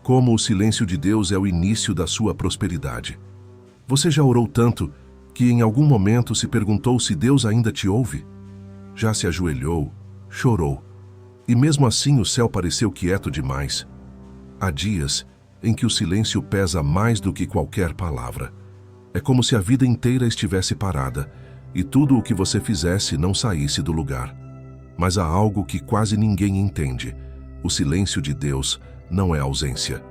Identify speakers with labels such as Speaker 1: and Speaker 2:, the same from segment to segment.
Speaker 1: Como o silêncio de Deus é o início da sua prosperidade. Você já orou tanto que em algum momento se perguntou se Deus ainda te ouve? Já se ajoelhou, chorou, e mesmo assim o céu pareceu quieto demais. Há dias em que o silêncio pesa mais do que qualquer palavra. É como se a vida inteira estivesse parada e tudo o que você fizesse não saísse do lugar. Mas há algo que quase ninguém entende. O silêncio de Deus não é ausência,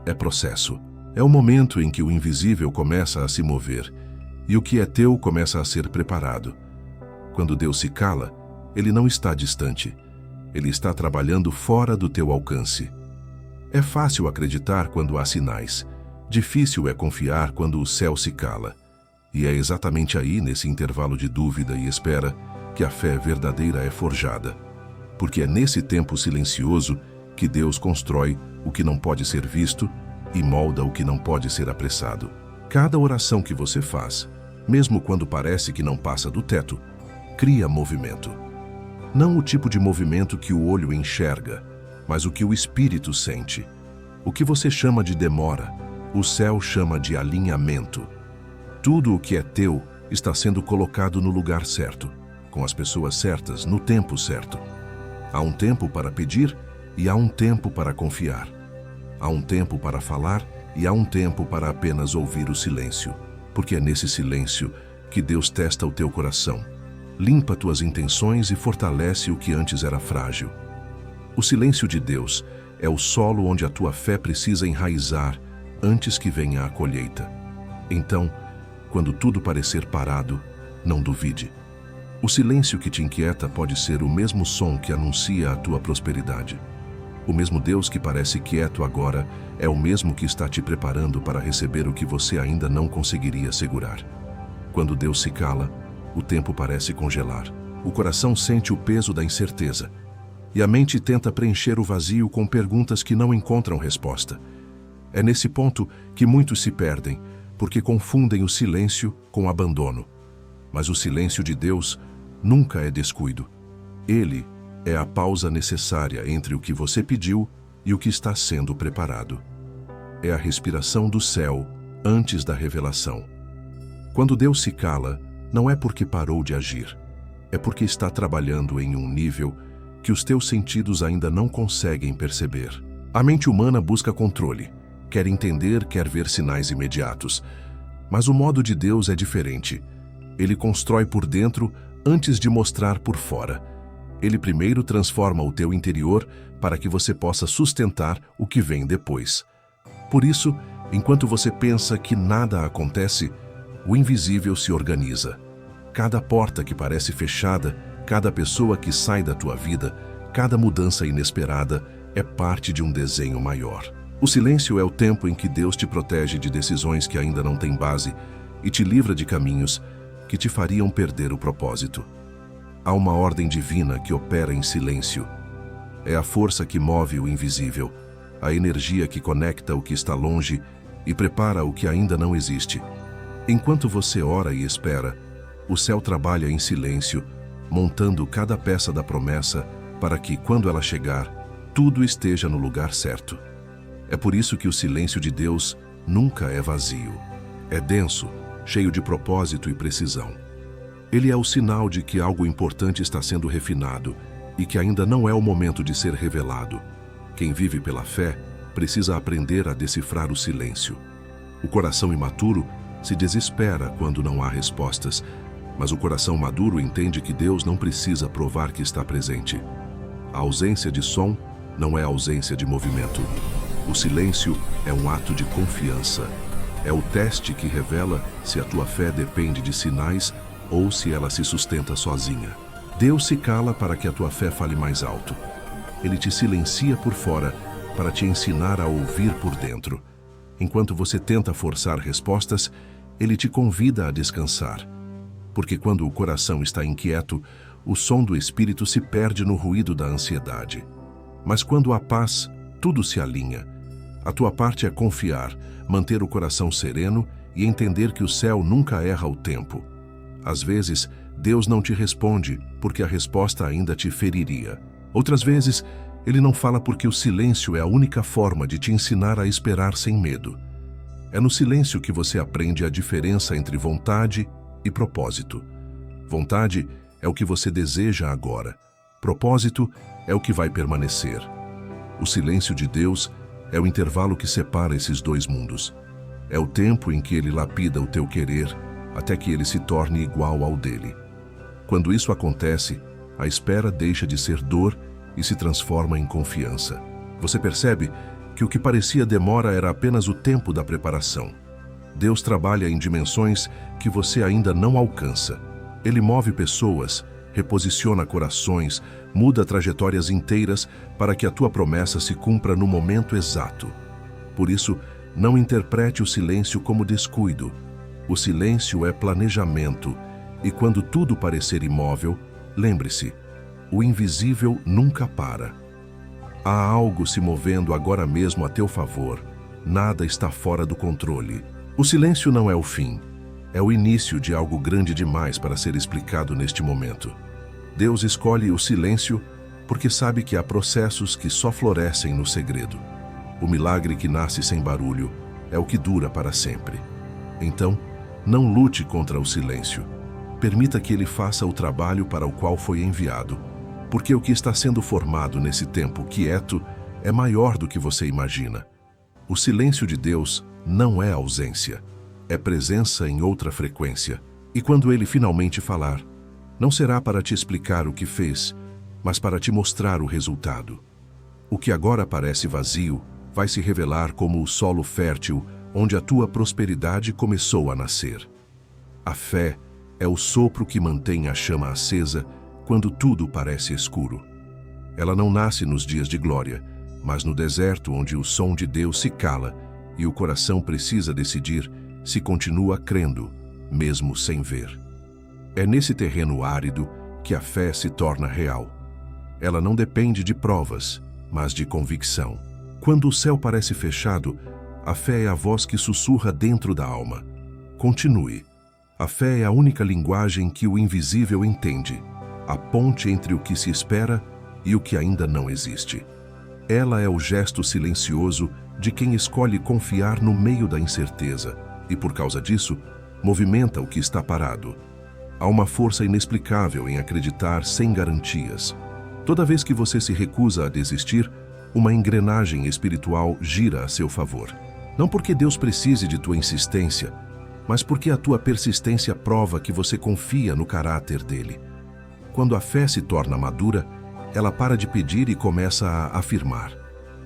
Speaker 1: é processo. É o momento em que o invisível começa a se mover e o que é teu começa a ser preparado. Quando Deus se cala, Ele não está distante. Ele está trabalhando fora do teu alcance. É fácil acreditar quando há sinais. Difícil é confiar quando o céu se cala. E é exatamente aí, nesse intervalo de dúvida e espera, que a fé verdadeira é forjada. Porque é nesse tempo silencioso que Deus constrói o que não pode ser visto e molda o que não pode ser apressado. Cada oração que você faz, mesmo quando parece que não passa do teto, cria movimento. Não o tipo de movimento que o olho enxerga, mas o que o espírito sente. O que você chama de demora, o céu chama de alinhamento. Tudo o que é teu está sendo colocado no lugar certo, com as pessoas certas, no tempo certo. Há um tempo para pedir e há um tempo para confiar. Há um tempo para falar e há um tempo para apenas ouvir o silêncio. Porque é nesse silêncio que Deus testa o teu coração, limpa tuas intenções e fortalece o que antes era frágil. O silêncio de Deus é o solo onde a tua fé precisa enraizar antes que venha a colheita. Então, quando tudo parecer parado, não duvide. O silêncio que te inquieta pode ser o mesmo som que anuncia a tua prosperidade. O mesmo Deus que parece quieto agora é o mesmo que está te preparando para receber o que você ainda não conseguiria segurar. Quando Deus se cala, o tempo parece congelar. O coração sente o peso da incerteza. E a mente tenta preencher o vazio com perguntas que não encontram resposta. É nesse ponto que muitos se perdem, porque confundem o silêncio com abandono. Mas o silêncio de Deus nunca é descuido. Ele é a pausa necessária entre o que você pediu e o que está sendo preparado. É a respiração do céu antes da revelação. Quando Deus se cala, não é porque parou de agir. É porque está trabalhando em um nível que os teus sentidos ainda não conseguem perceber. A mente humana busca controle, quer entender, quer ver sinais imediatos. Mas o modo de Deus é diferente. Ele constrói por dentro antes de mostrar por fora. Ele primeiro transforma o teu interior para que você possa sustentar o que vem depois. Por isso, enquanto você pensa que nada acontece, o invisível se organiza. Cada porta que parece fechada, cada pessoa que sai da tua vida, cada mudança inesperada é parte de um desenho maior. O silêncio é o tempo em que Deus te protege de decisões que ainda não têm base e te livra de caminhos que te fariam perder o propósito. Há uma ordem divina que opera em silêncio. É a força que move o invisível, a energia que conecta o que está longe e prepara o que ainda não existe. Enquanto você ora e espera, o céu trabalha em silêncio, montando cada peça da promessa para que, quando ela chegar, tudo esteja no lugar certo. É por isso que o silêncio de Deus nunca é vazio. É denso, cheio de propósito e precisão. Ele é o sinal de que algo importante está sendo refinado e que ainda não é o momento de ser revelado. Quem vive pela fé precisa aprender a decifrar o silêncio. O coração imaturo se desespera quando não há respostas, mas o coração maduro entende que Deus não precisa provar que está presente. A ausência de som não é ausência de movimento. O silêncio é um ato de confiança. É o teste que revela se a tua fé depende de sinais ou se ela se sustenta sozinha. Deus se cala para que a tua fé fale mais alto. Ele te silencia por fora para te ensinar a ouvir por dentro. Enquanto você tenta forçar respostas, Ele te convida a descansar. Porque quando o coração está inquieto, o som do espírito se perde no ruído da ansiedade. Mas quando há paz, tudo se alinha. A tua parte é confiar, manter o coração sereno e entender que o céu nunca erra o tempo. Às vezes, Deus não te responde porque a resposta ainda te feriria. Outras vezes, Ele não fala porque o silêncio é a única forma de te ensinar a esperar sem medo. É no silêncio que você aprende a diferença entre vontade e propósito. Vontade é o que você deseja agora. Propósito é o que vai permanecer. O silêncio de Deus é o intervalo que separa esses dois mundos. É o tempo em que Ele lapida o teu querer até que ele se torne igual ao dele. Quando isso acontece, a espera deixa de ser dor e se transforma em confiança. Você percebe que o que parecia demora era apenas o tempo da preparação. Deus trabalha em dimensões que você ainda não alcança. Ele move pessoas, reposiciona corações, muda trajetórias inteiras para que a tua promessa se cumpra no momento exato. Por isso, não interprete o silêncio como descuido. O silêncio é planejamento, e quando tudo parecer imóvel, lembre-se, o invisível nunca para. Há algo se movendo agora mesmo a teu favor. Nada está fora do controle. O silêncio não é o fim. É o início de algo grande demais para ser explicado neste momento. Deus escolhe o silêncio porque sabe que há processos que só florescem no segredo. O milagre que nasce sem barulho é o que dura para sempre. Então, não lute contra o silêncio. Permita que ele faça o trabalho para o qual foi enviado, porque o que está sendo formado nesse tempo quieto é maior do que você imagina. O silêncio de Deus não é ausência, é presença em outra frequência. E quando ele finalmente falar, não será para te explicar o que fez, mas para te mostrar o resultado. O que agora parece vazio vai se revelar como o solo fértil onde a tua prosperidade começou a nascer. A fé é o sopro que mantém a chama acesa quando tudo parece escuro. Ela não nasce nos dias de glória, mas no deserto onde o som de Deus se cala e o coração precisa decidir se continua crendo, mesmo sem ver. É nesse terreno árido que a fé se torna real. Ela não depende de provas, mas de convicção. Quando o céu parece fechado, a fé é a voz que sussurra dentro da alma. Continue. A fé é a única linguagem que o invisível entende, a ponte entre o que se espera e o que ainda não existe. Ela é o gesto silencioso de quem escolhe confiar no meio da incerteza e, por causa disso, movimenta o que está parado. Há uma força inexplicável em acreditar sem garantias. Toda vez que você se recusa a desistir, uma engrenagem espiritual gira a seu favor. Não porque Deus precise de tua insistência, mas porque a tua persistência prova que você confia no caráter dele. Quando a fé se torna madura, ela para de pedir e começa a afirmar.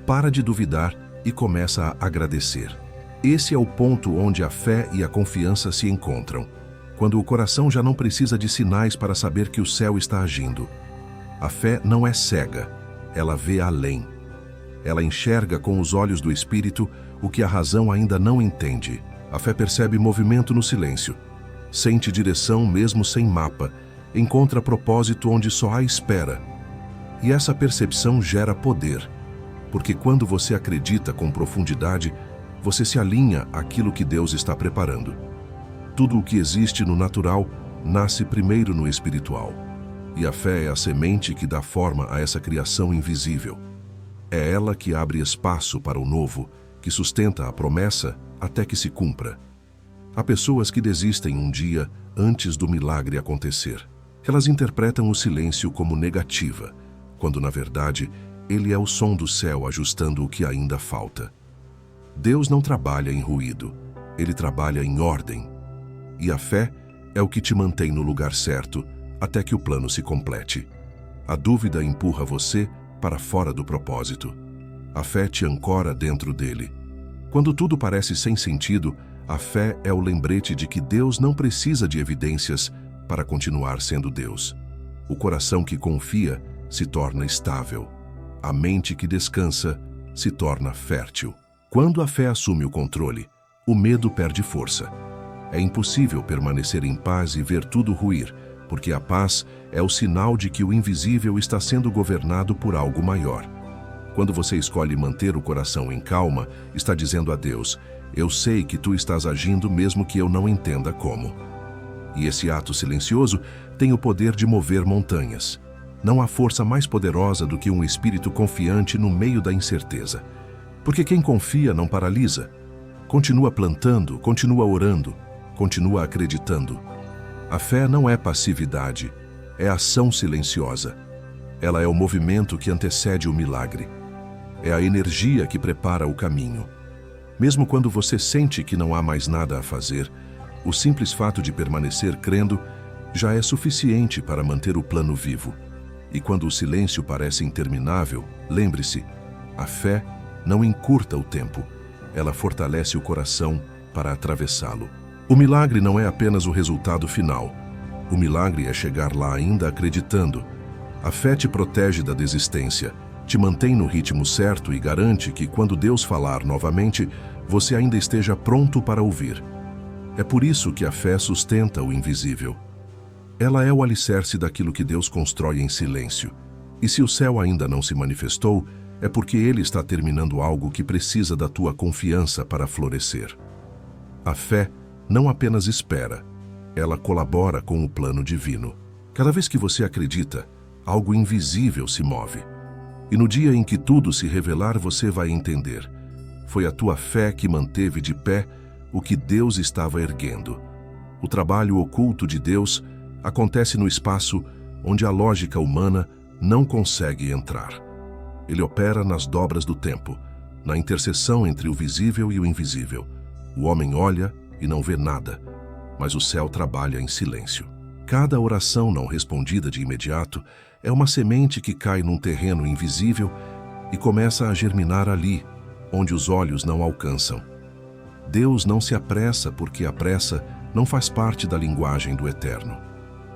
Speaker 1: Para de duvidar e começa a agradecer. Esse é o ponto onde a fé e a confiança se encontram, quando o coração já não precisa de sinais para saber que o céu está agindo. A fé não é cega, ela vê além. Ela enxerga com os olhos do Espírito o que a razão ainda não entende. A fé percebe movimento no silêncio, sente direção mesmo sem mapa, encontra propósito onde só há espera. E essa percepção gera poder, porque quando você acredita com profundidade, você se alinha àquilo que Deus está preparando. Tudo o que existe no natural nasce primeiro no espiritual. E a fé é a semente que dá forma a essa criação invisível. É ela que abre espaço para o novo, que sustenta a promessa até que se cumpra. Há pessoas que desistem um dia antes do milagre acontecer. Elas interpretam o silêncio como negativa, quando na verdade ele é o som do céu ajustando o que ainda falta. Deus não trabalha em ruído, ele trabalha em ordem. E a fé é o que te mantém no lugar certo até que o plano se complete. A dúvida empurra você para fora do propósito. A fé te ancora dentro dele. Quando tudo parece sem sentido, a fé é o lembrete de que Deus não precisa de evidências para continuar sendo Deus. O coração que confia se torna estável. A mente que descansa se torna fértil. Quando a fé assume o controle, o medo perde força. É impossível permanecer em paz e ver tudo ruir, porque a paz é o sinal de que o invisível está sendo governado por algo maior. Quando você escolhe manter o coração em calma, está dizendo a Deus: eu sei que tu estás agindo mesmo que eu não entenda como. E esse ato silencioso tem o poder de mover montanhas. Não há força mais poderosa do que um espírito confiante no meio da incerteza. Porque quem confia não paralisa. Continua plantando, continua orando, continua acreditando. A fé não é passividade, é ação silenciosa. Ela é o movimento que antecede o milagre. É a energia que prepara o caminho. Mesmo quando você sente que não há mais nada a fazer, o simples fato de permanecer crendo já é suficiente para manter o plano vivo. E quando o silêncio parece interminável, lembre-se, a fé não encurta o tempo, ela fortalece o coração para atravessá-lo. O milagre não é apenas o resultado final. O milagre é chegar lá ainda acreditando. A fé te protege da desistência, te mantém no ritmo certo e garante que quando Deus falar novamente, você ainda esteja pronto para ouvir. É por isso que a fé sustenta o invisível. Ela é o alicerce daquilo que Deus constrói em silêncio. E se o céu ainda não se manifestou, é porque Ele está terminando algo que precisa da tua confiança para florescer. A fé não apenas espera, ela colabora com o plano divino. Cada vez que você acredita, algo invisível se move. E no dia em que tudo se revelar, você vai entender. Foi a tua fé que manteve de pé o que Deus estava erguendo. O trabalho oculto de Deus acontece no espaço onde a lógica humana não consegue entrar. Ele opera nas dobras do tempo, na interseção entre o visível e o invisível. O homem olha e não vê nada, mas o céu trabalha em silêncio. Cada oração não respondida de imediato é uma semente que cai num terreno invisível e começa a germinar ali, onde os olhos não alcançam. Deus não se apressa porque a pressa não faz parte da linguagem do Eterno.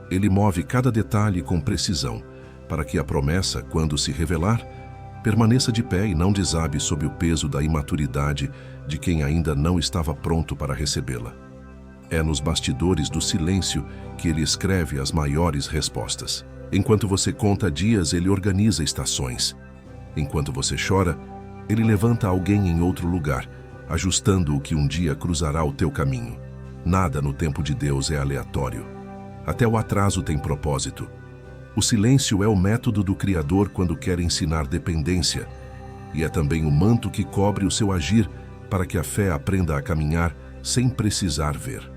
Speaker 1: Ele move cada detalhe com precisão, para que a promessa, quando se revelar, permaneça de pé e não desabe sob o peso da imaturidade de quem ainda não estava pronto para recebê-la. É nos bastidores do silêncio que ele escreve as maiores respostas. Enquanto você conta dias, ele organiza estações. Enquanto você chora, ele levanta alguém em outro lugar, ajustando o que um dia cruzará o teu caminho. Nada no tempo de Deus é aleatório. Até o atraso tem propósito. O silêncio é o método do Criador quando quer ensinar dependência, e é também o manto que cobre o seu agir para que a fé aprenda a caminhar sem precisar ver.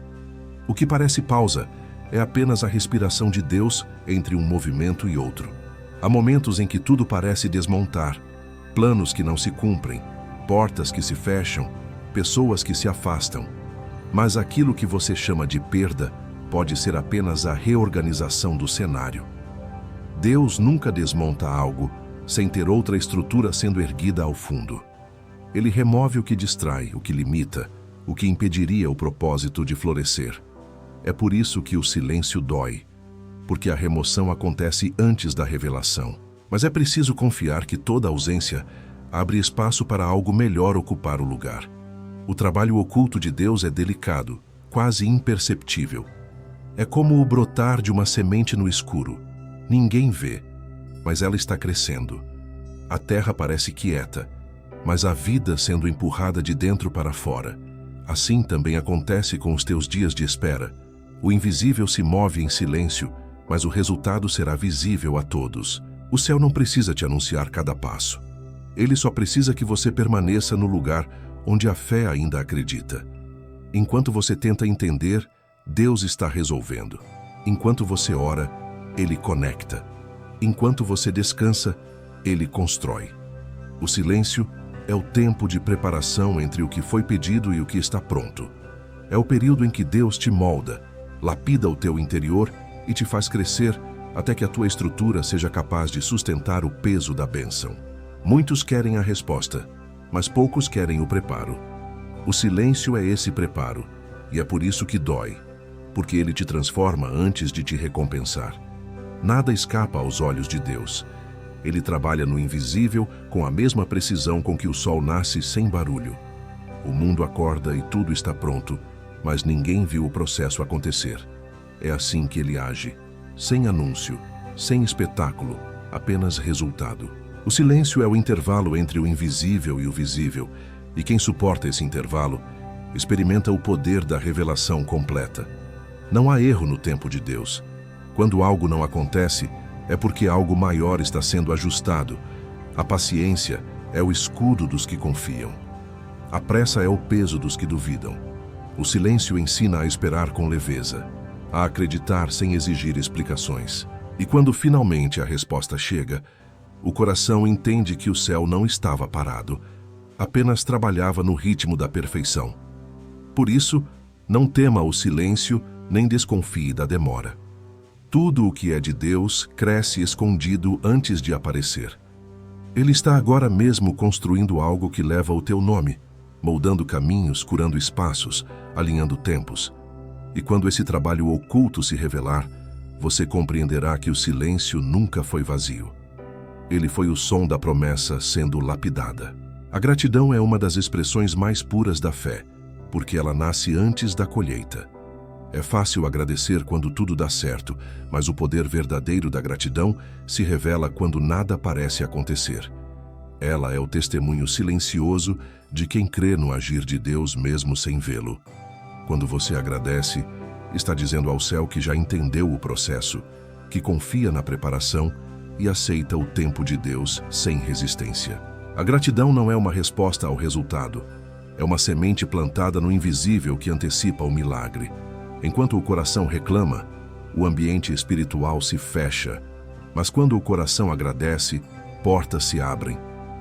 Speaker 1: O que parece pausa é apenas a respiração de Deus entre um movimento e outro. Há momentos em que tudo parece desmontar, planos que não se cumprem, portas que se fecham, pessoas que se afastam. Mas aquilo que você chama de perda pode ser apenas a reorganização do cenário. Deus nunca desmonta algo sem ter outra estrutura sendo erguida ao fundo. Ele remove o que distrai, o que limita, o que impediria o propósito de florescer. É por isso que o silêncio dói, porque a remoção acontece antes da revelação. Mas é preciso confiar que toda ausência abre espaço para algo melhor ocupar o lugar. O trabalho oculto de Deus é delicado, quase imperceptível. É como o brotar de uma semente no escuro. Ninguém vê, mas ela está crescendo. A terra parece quieta, mas a vida sendo empurrada de dentro para fora. Assim também acontece com os teus dias de espera. O invisível se move em silêncio, mas o resultado será visível a todos. O céu não precisa te anunciar cada passo. Ele só precisa que você permaneça no lugar onde a fé ainda acredita. Enquanto você tenta entender, Deus está resolvendo. Enquanto você ora, Ele conecta. Enquanto você descansa, Ele constrói. O silêncio é o tempo de preparação entre o que foi pedido e o que está pronto. É o período em que Deus te molda, lapida o teu interior e te faz crescer até que a tua estrutura seja capaz de sustentar o peso da bênção. Muitos querem a resposta, mas poucos querem o preparo. O silêncio é esse preparo, e é por isso que dói, porque ele te transforma antes de te recompensar. Nada escapa aos olhos de Deus. Ele trabalha no invisível com a mesma precisão com que o sol nasce sem barulho. O mundo acorda e tudo está pronto, mas ninguém viu o processo acontecer. É assim que ele age, sem anúncio, sem espetáculo, apenas resultado. O silêncio é o intervalo entre o invisível e o visível, e quem suporta esse intervalo experimenta o poder da revelação completa. Não há erro no tempo de Deus. Quando algo não acontece, é porque algo maior está sendo ajustado. A paciência é o escudo dos que confiam. A pressa é o peso dos que duvidam. O silêncio ensina a esperar com leveza, a acreditar sem exigir explicações. E quando finalmente a resposta chega, o coração entende que o céu não estava parado, apenas trabalhava no ritmo da perfeição. Por isso, não tema o silêncio, nem desconfie da demora. Tudo o que é de Deus cresce escondido antes de aparecer. Ele está agora mesmo construindo algo que leva o teu nome, moldando caminhos, curando espaços, alinhando tempos. E quando esse trabalho oculto se revelar, você compreenderá que o silêncio nunca foi vazio. Ele foi o som da promessa sendo lapidada. A gratidão é uma das expressões mais puras da fé, porque ela nasce antes da colheita. É fácil agradecer quando tudo dá certo, mas o poder verdadeiro da gratidão se revela quando nada parece acontecer. Ela é o testemunho silencioso de quem crê no agir de Deus mesmo sem vê-lo. Quando você agradece, está dizendo ao céu que já entendeu o processo, que confia na preparação e aceita o tempo de Deus sem resistência. A gratidão não é uma resposta ao resultado, é uma semente plantada no invisível que antecipa o milagre. Enquanto o coração reclama, o ambiente espiritual se fecha, mas quando o coração agradece, portas se abrem.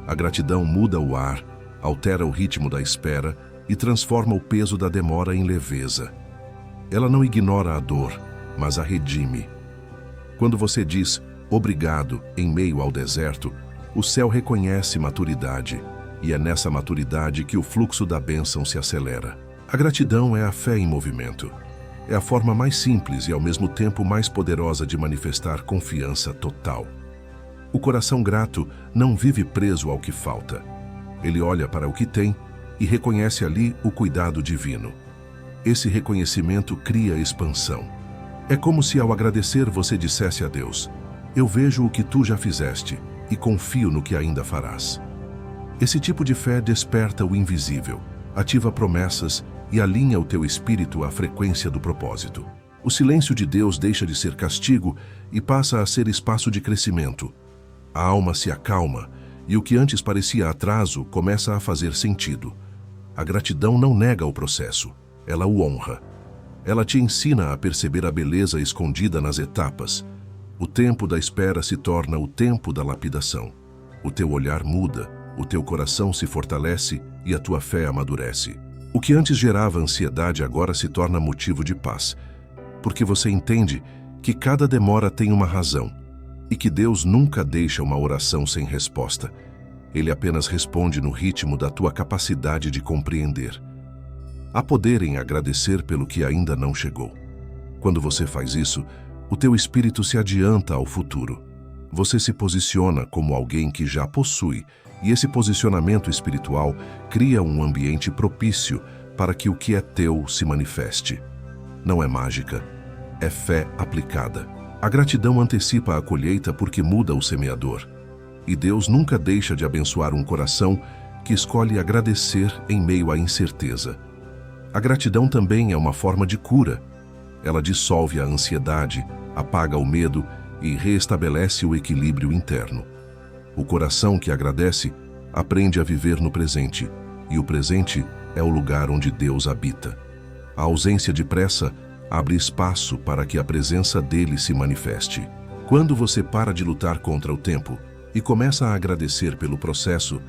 Speaker 1: A gratidão muda o ar, altera o ritmo da espera e transforma o peso da demora em leveza. Ela não ignora a dor, mas a redime. Quando você diz obrigado em meio ao deserto, o céu reconhece maturidade, e é nessa maturidade que o fluxo da bênção se acelera. A gratidão é a fé em movimento. É a forma mais simples e ao mesmo tempo mais poderosa de manifestar confiança total. O coração grato não vive preso ao que falta. Ele olha para o que tem e reconhece ali o cuidado divino. Esse reconhecimento cria expansão. É como se ao agradecer você dissesse a Deus: eu vejo o que tu já fizeste e confio no que ainda farás. Esse tipo de fé desperta o invisível, ativa promessas e alinha o teu espírito à frequência do propósito. O silêncio de Deus deixa de ser castigo e passa a ser espaço de crescimento. A alma se acalma e o que antes parecia atraso começa a fazer sentido. A gratidão não nega o processo, ela o honra. Ela te ensina a perceber a beleza escondida nas etapas. O tempo da espera se torna o tempo da lapidação. O teu olhar muda, o teu coração se fortalece e a tua fé amadurece. O que antes gerava ansiedade agora se torna motivo de paz, porque você entende que cada demora tem uma razão e que Deus nunca deixa uma oração sem resposta. Ele apenas responde no ritmo da tua capacidade de compreender. Há poder em agradecer pelo que ainda não chegou. Quando você faz isso, o teu espírito se adianta ao futuro. Você se posiciona como alguém que já possui, e esse posicionamento espiritual cria um ambiente propício para que o que é teu se manifeste. Não é mágica, é fé aplicada. A gratidão antecipa a colheita porque muda o semeador. E Deus nunca deixa de abençoar um coração que escolhe agradecer em meio à incerteza. A gratidão também é uma forma de cura. Ela dissolve a ansiedade, apaga o medo e reestabelece o equilíbrio interno. O coração que agradece aprende a viver no presente, e o presente é o lugar onde Deus habita. A ausência de pressa abre espaço para que a presença dele se manifeste. Quando você para de lutar contra o tempo e começa a agradecer pelo processo,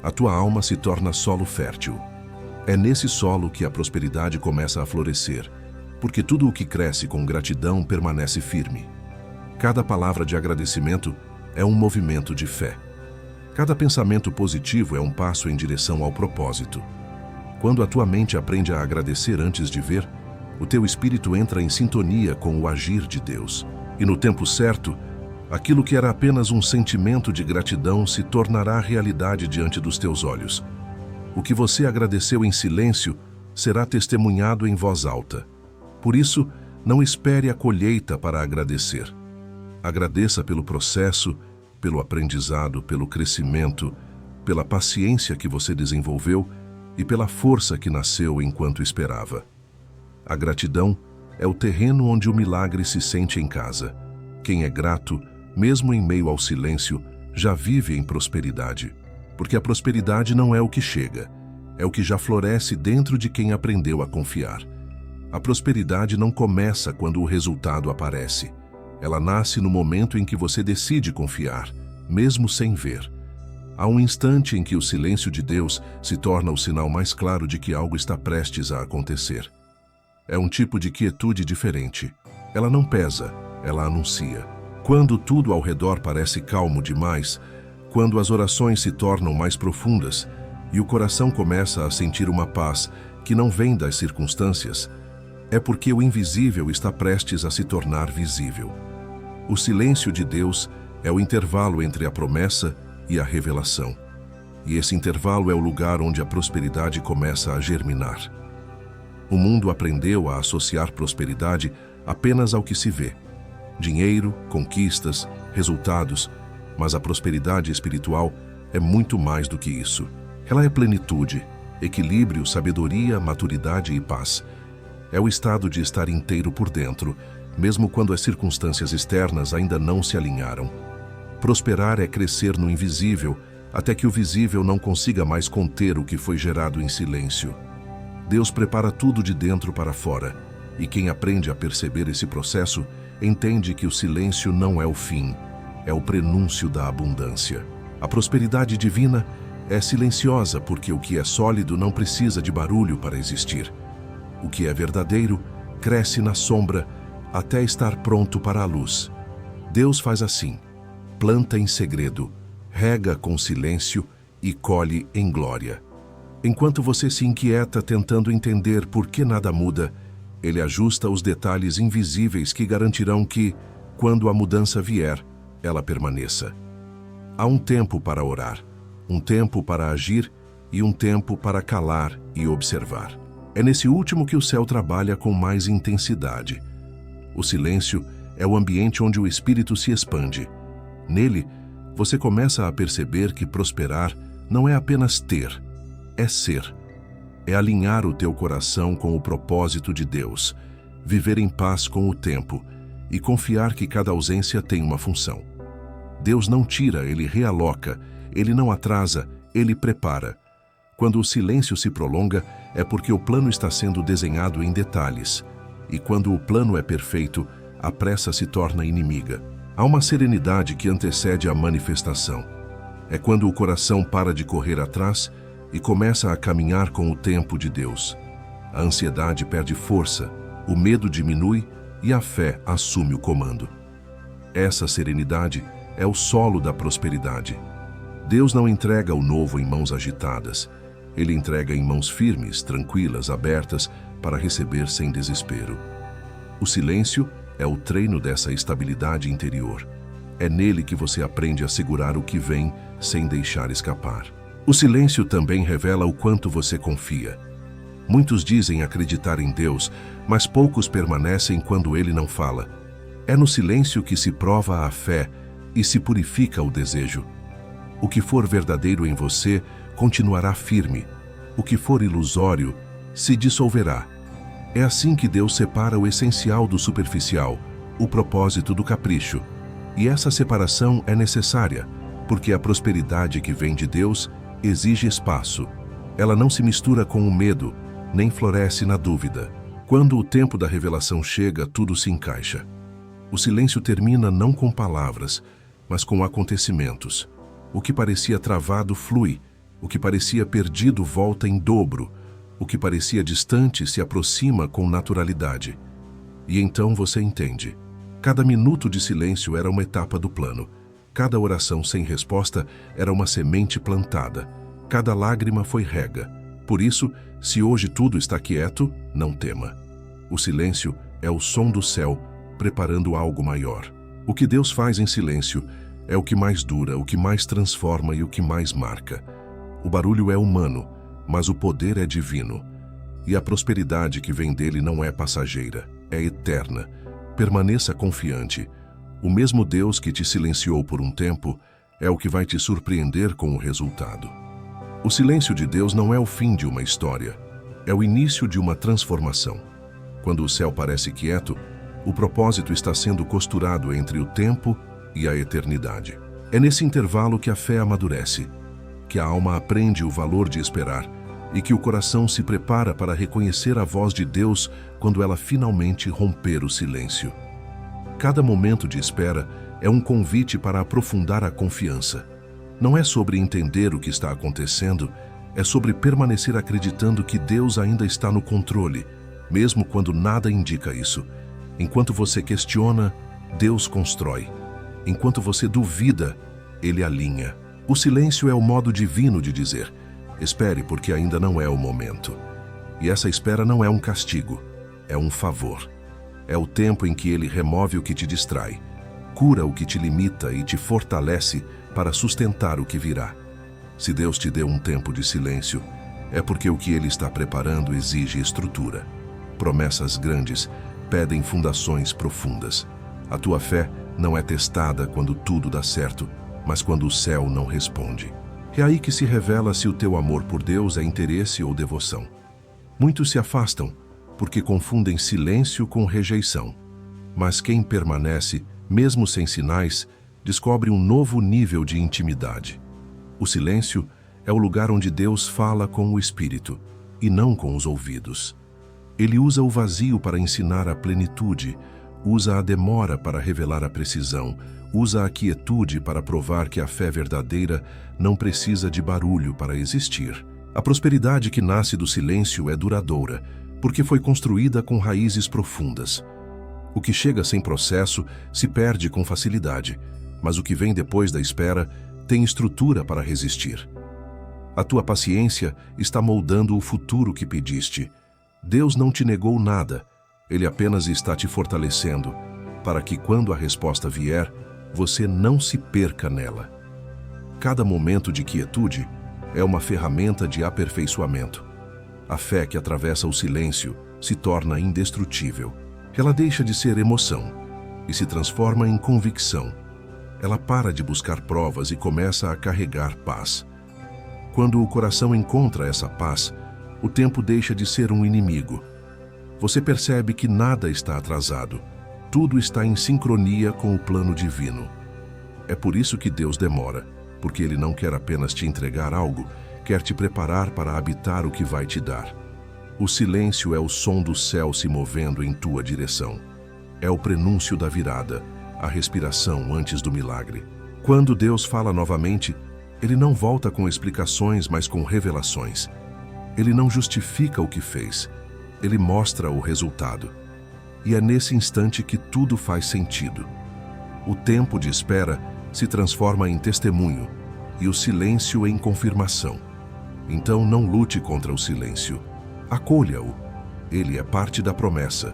Speaker 1: a tua alma se torna solo fértil. É nesse solo que a prosperidade começa a florescer, porque tudo o que cresce com gratidão permanece firme. Cada palavra de agradecimento é um movimento de fé. Cada pensamento positivo é um passo em direção ao propósito. Quando a tua mente aprende a agradecer antes de ver, o teu espírito entra em sintonia com o agir de Deus. E no tempo certo, aquilo que era apenas um sentimento de gratidão se tornará realidade diante dos teus olhos. O que você agradeceu em silêncio será testemunhado em voz alta. Por isso, não espere a colheita para agradecer. Agradeça pelo processo, pelo aprendizado, pelo crescimento, pela paciência que você desenvolveu e pela força que nasceu enquanto esperava. A gratidão é o terreno onde o milagre se sente em casa. Quem é grato mesmo em meio ao silêncio, já vive em prosperidade. Porque a prosperidade não é o que chega, é o que já floresce dentro de quem aprendeu a confiar. A prosperidade não começa quando o resultado aparece. Ela nasce no momento em que você decide confiar, mesmo sem ver. Há um instante em que o silêncio de Deus se torna o sinal mais claro de que algo está prestes a acontecer. É um tipo de quietude diferente. Ela não pesa, ela anuncia. Quando tudo ao redor parece calmo demais, quando as orações se tornam mais profundas e o coração começa a sentir uma paz que não vem das circunstâncias, é porque o invisível está prestes a se tornar visível. O silêncio de Deus é o intervalo entre a promessa e a revelação. E esse intervalo é o lugar onde a prosperidade começa a germinar. O mundo aprendeu a associar prosperidade apenas ao que se vê. Dinheiro, conquistas, resultados, mas a prosperidade espiritual é muito mais do que isso. Ela é plenitude, equilíbrio, sabedoria, maturidade e paz. É o estado de estar inteiro por dentro, mesmo quando as circunstâncias externas ainda não se alinharam. Prosperar é crescer no invisível, até que o visível não consiga mais conter o que foi gerado em silêncio. Deus prepara tudo de dentro para fora, e quem aprende a perceber esse processo entende que o silêncio não é o fim, é o prenúncio da abundância. A prosperidade divina é silenciosa porque o que é sólido não precisa de barulho para existir. O que é verdadeiro cresce na sombra até estar pronto para a luz. Deus faz assim: planta em segredo, rega com silêncio e colhe em glória. Enquanto você se inquieta tentando entender por que nada muda, Ele ajusta os detalhes invisíveis que garantirão que, quando a mudança vier, ela permaneça. Há um tempo para orar, um tempo para agir e um tempo para calar e observar. É nesse último que o céu trabalha com mais intensidade. O silêncio é o ambiente onde o espírito se expande. Nele, você começa a perceber que prosperar não é apenas ter, é ser. É alinhar o teu coração com o propósito de Deus, viver em paz com o tempo e confiar que cada ausência tem uma função. Deus não tira, Ele realoca, Ele não atrasa, Ele prepara. Quando o silêncio se prolonga, é porque o plano está sendo desenhado em detalhes. E quando o plano é perfeito, a pressa se torna inimiga. Há uma serenidade que antecede a manifestação. É quando o coração para de correr atrás e começa a caminhar com o tempo de Deus. A ansiedade perde força, o medo diminui e a fé assume o comando. Essa serenidade é o solo da prosperidade. Deus não entrega o novo em mãos agitadas. Ele entrega em mãos firmes, tranquilas, abertas, para receber sem desespero. O silêncio é o treino dessa estabilidade interior. É nele que você aprende a segurar o que vem sem deixar escapar. O silêncio também revela o quanto você confia. Muitos dizem acreditar em Deus, mas poucos permanecem quando Ele não fala. É no silêncio que se prova a fé e se purifica o desejo. O que for verdadeiro em você continuará firme. O que for ilusório se dissolverá. É assim que Deus separa o essencial do superficial, o propósito do capricho. E essa separação é necessária, porque a prosperidade que vem de Deus exige espaço. Ela não se mistura com o medo, nem floresce na dúvida. Quando o tempo da revelação chega, tudo se encaixa. O silêncio termina não com palavras, mas com acontecimentos. O que parecia travado flui, o que parecia perdido volta em dobro, o que parecia distante se aproxima com naturalidade. E então você entende. Cada minuto de silêncio era uma etapa do plano. Cada oração sem resposta era uma semente plantada. Cada lágrima foi rega. Por isso, se hoje tudo está quieto, não tema. O silêncio é o som do céu, preparando algo maior. O que Deus faz em silêncio é o que mais dura, o que mais transforma e o que mais marca. O barulho é humano, mas o poder é divino. E a prosperidade que vem dele não é passageira, é eterna. Permaneça confiante. O mesmo Deus que te silenciou por um tempo é o que vai te surpreender com o resultado. O silêncio de Deus não é o fim de uma história, é o início de uma transformação. Quando o céu parece quieto, o propósito está sendo costurado entre o tempo e a eternidade. É nesse intervalo que a fé amadurece, que a alma aprende o valor de esperar e que o coração se prepara para reconhecer a voz de Deus quando ela finalmente romper o silêncio. Cada momento de espera é um convite para aprofundar a confiança. Não é sobre entender o que está acontecendo, é sobre permanecer acreditando que Deus ainda está no controle, mesmo quando nada indica isso. Enquanto você questiona, Deus constrói. Enquanto você duvida, Ele alinha. O silêncio é o modo divino de dizer: espere, porque ainda não é o momento. E essa espera não é um castigo, é um favor. É o tempo em que Ele remove o que te distrai, cura o que te limita e te fortalece para sustentar o que virá. Se Deus te deu um tempo de silêncio, é porque o que Ele está preparando exige estrutura. Promessas grandes pedem fundações profundas. A tua fé não é testada quando tudo dá certo, mas quando o céu não responde. É aí que se revela se o teu amor por Deus é interesse ou devoção. Muitos se afastam porque confundem silêncio com rejeição. Mas quem permanece, mesmo sem sinais, descobre um novo nível de intimidade. O silêncio é o lugar onde Deus fala com o Espírito, e não com os ouvidos. Ele usa o vazio para ensinar a plenitude, usa a demora para revelar a precisão, usa a quietude para provar que a fé verdadeira não precisa de barulho para existir. A prosperidade que nasce do silêncio é duradoura, porque foi construída com raízes profundas. O que chega sem processo se perde com facilidade, mas o que vem depois da espera tem estrutura para resistir. A tua paciência está moldando o futuro que pediste. Deus não te negou nada, Ele apenas está te fortalecendo, para que quando a resposta vier, você não se perca nela. Cada momento de quietude é uma ferramenta de aperfeiçoamento. A fé que atravessa o silêncio se torna indestrutível. Ela deixa de ser emoção e se transforma em convicção. Ela para de buscar provas e começa a carregar paz. Quando o coração encontra essa paz, o tempo deixa de ser um inimigo. Você percebe que nada está atrasado. Tudo está em sincronia com o plano divino. É por isso que Deus demora, porque Ele não quer apenas te entregar algo, quer te preparar para habitar o que vai te dar. O silêncio é o som do céu se movendo em tua direção. É o prenúncio da virada, a respiração antes do milagre. Quando Deus fala novamente, Ele não volta com explicações, mas com revelações. Ele não justifica o que fez, Ele mostra o resultado. E é nesse instante que tudo faz sentido. O tempo de espera se transforma em testemunho e o silêncio em confirmação. Então não lute contra o silêncio. Acolha-o. Ele é parte da promessa.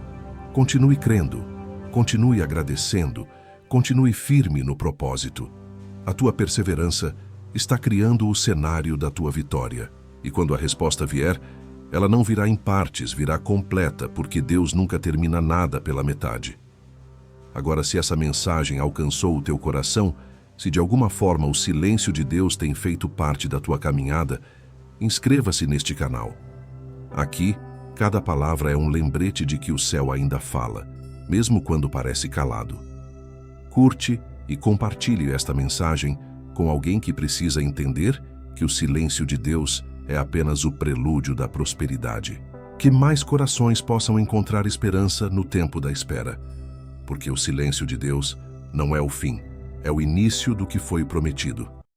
Speaker 1: Continue crendo. Continue agradecendo, continue firme no propósito. A tua perseverança está criando o cenário da tua vitória. E quando a resposta vier, ela não virá em partes, virá completa, porque Deus nunca termina nada pela metade. Agora, se essa mensagem alcançou o teu coração, se de alguma forma o silêncio de Deus tem feito parte da tua caminhada, inscreva-se neste canal. Aqui, cada palavra é um lembrete de que o céu ainda fala, mesmo quando parece calado. Curte e compartilhe esta mensagem com alguém que precisa entender que o silêncio de Deus é apenas o prelúdio da prosperidade. Que mais corações possam encontrar esperança no tempo da espera, porque o silêncio de Deus não é o fim, é o início do que foi prometido.